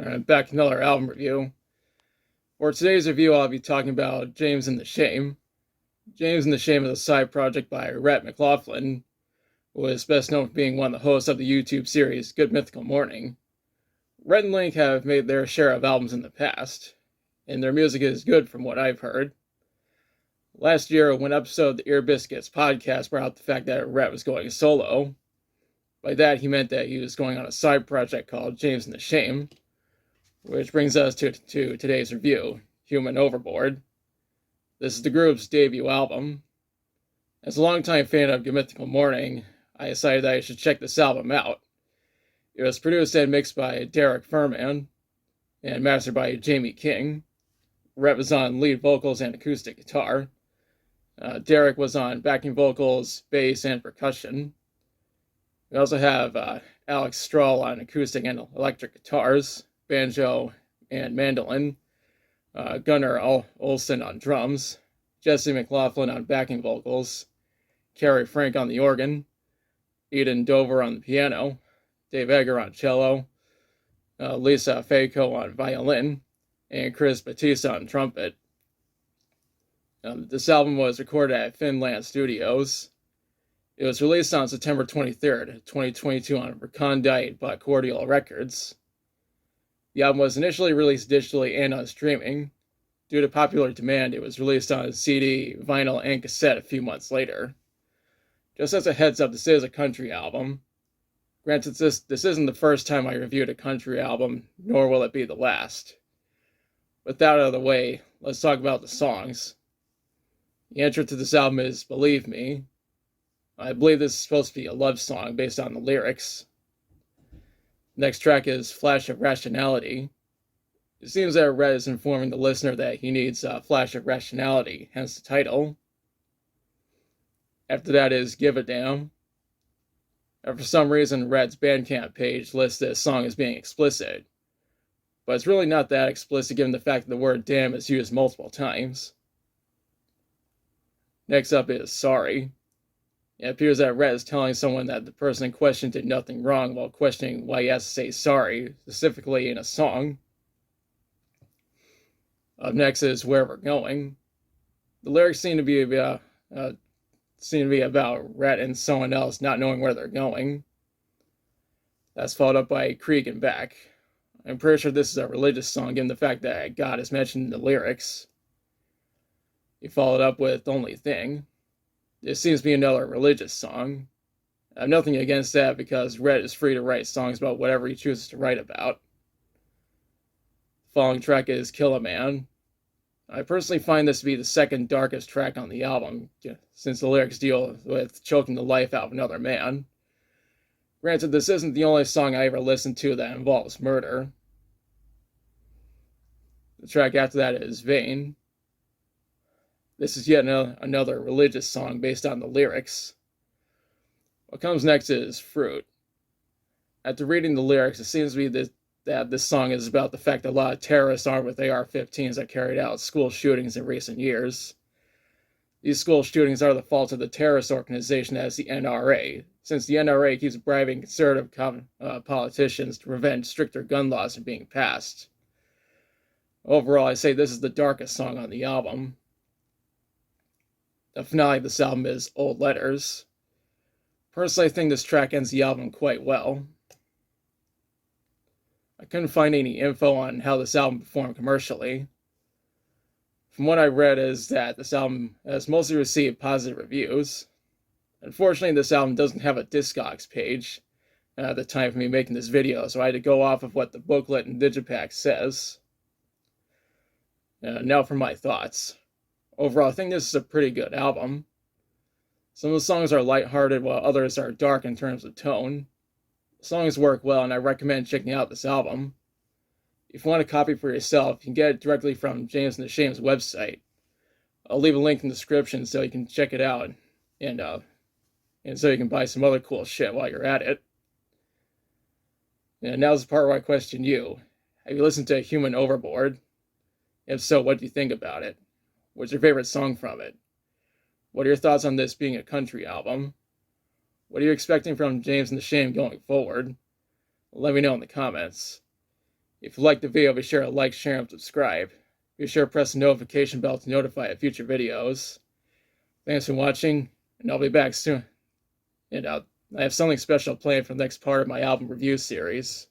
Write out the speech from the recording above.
Alright, back to another album review. For today's review, I'll be talking about James and the Shame. James and the Shame is a side project by Rhett McLaughlin, who is best known for being one of the hosts of the YouTube series Good Mythical Morning. Rhett and Link have made their share of albums in the past, and their music is good from what I've heard. Last year, one episode of the Ear Biscuits podcast brought out the fact that Rhett was going solo. By that, he meant that he was going on a side project called James and the Shame, which brings us to today's review, Human Overboard. This is the group's debut album. As a longtime fan of Good Mythical Morning, I decided that I should check this album out. It was produced and mixed by Derek Furman and mastered by Jamie King. Rhett was on lead vocals and acoustic guitar. Derek was on backing vocals, bass, and percussion. We also have Alex Stroll on acoustic and electric guitars, banjo, and mandolin, Gunnar Olsen on drums, Jesse McLaughlin on backing vocals, Carrie Frank on the organ, Eden Dover on the piano, Dave Egger on cello, Lisa Fayco on violin, and Chris Batista on trumpet. This album was recorded at Finland Studios. It was released on September 23rd, 2022 on Recondite by Cordial Records. The album was initially released digitally and on streaming. Due to popular demand, it was released on CD, vinyl, and cassette a few months later. Just as a heads up, this is a country album. Granted, this isn't the first time I reviewed a country album, nor will it be the last. With that out of the way, let's talk about the songs. The intro to this album is Believe Me. I believe this is supposed to be a love song based on the lyrics. Next track is Flash of Rationality. It seems that Rhett is informing the listener that he needs a flash of rationality, hence the title. After that is Give a Damn. And for some reason, Rhett's Bandcamp page lists this song as being explicit. But it's really not that explicit given the fact that the word damn is used multiple times. Next up is Sorry. It appears that Rhett is telling someone that the person in question did nothing wrong while questioning why he has to say sorry, specifically in a song. Up next is Where We're Going. The lyrics seem to be about Rhett and someone else not knowing where they're going. That's followed up by Creek and Back. I'm pretty sure this is a religious song given the fact that God is mentioned in the lyrics. He followed up with Only Thing. This seems to be another religious song. I have nothing against that because Rhett is free to write songs about whatever he chooses to write about. The following track is Kill a Man. I personally find this to be the second darkest track on the album, since the lyrics deal with choking the life out of another man. Granted, this isn't the only song I ever listened to that involves murder. The track after that is Vain. This is yet another religious song based on the lyrics. What comes next is Fruit. After reading the lyrics, it seems to be that this song is about the fact that a lot of terrorists armed with AR-15s have carried out school shootings in recent years. These school shootings are the fault of the terrorist organization as the NRA, since the NRA keeps bribing conservative politicians to prevent stricter gun laws from being passed. Overall, I say this is the darkest song on the album. The finale of this album is Old Letters. Personally, I think this track ends the album quite well. I couldn't find any info on how this album performed commercially. From what I read is that this album has mostly received positive reviews. Unfortunately, this album doesn't have a Discogs page at the time for me making this video, so I had to go off of what the booklet and digipack says. Now for my thoughts. Overall, I think this is a pretty good album. Some of the songs are lighthearted while others are dark in terms of tone. The songs work well and I recommend checking out this album. If you want a copy for yourself, you can get it directly from James and the Shame's website. I'll leave a link in the description so you can check it out and so you can buy some other cool shit while you're at it. And now's the part where I question you. Have you listened to Human Overboard? If so, what do you think about it? What's your favorite song from it? What are your thoughts on this being a country album? What are you expecting from James and the Shame going forward? Let me know in the comments. If you like the video, be sure to like, share, and subscribe. Be sure to press the notification bell to notify of future videos. Thanks for watching, and I'll be back soon. And I have something special planned for the next part of my album review series.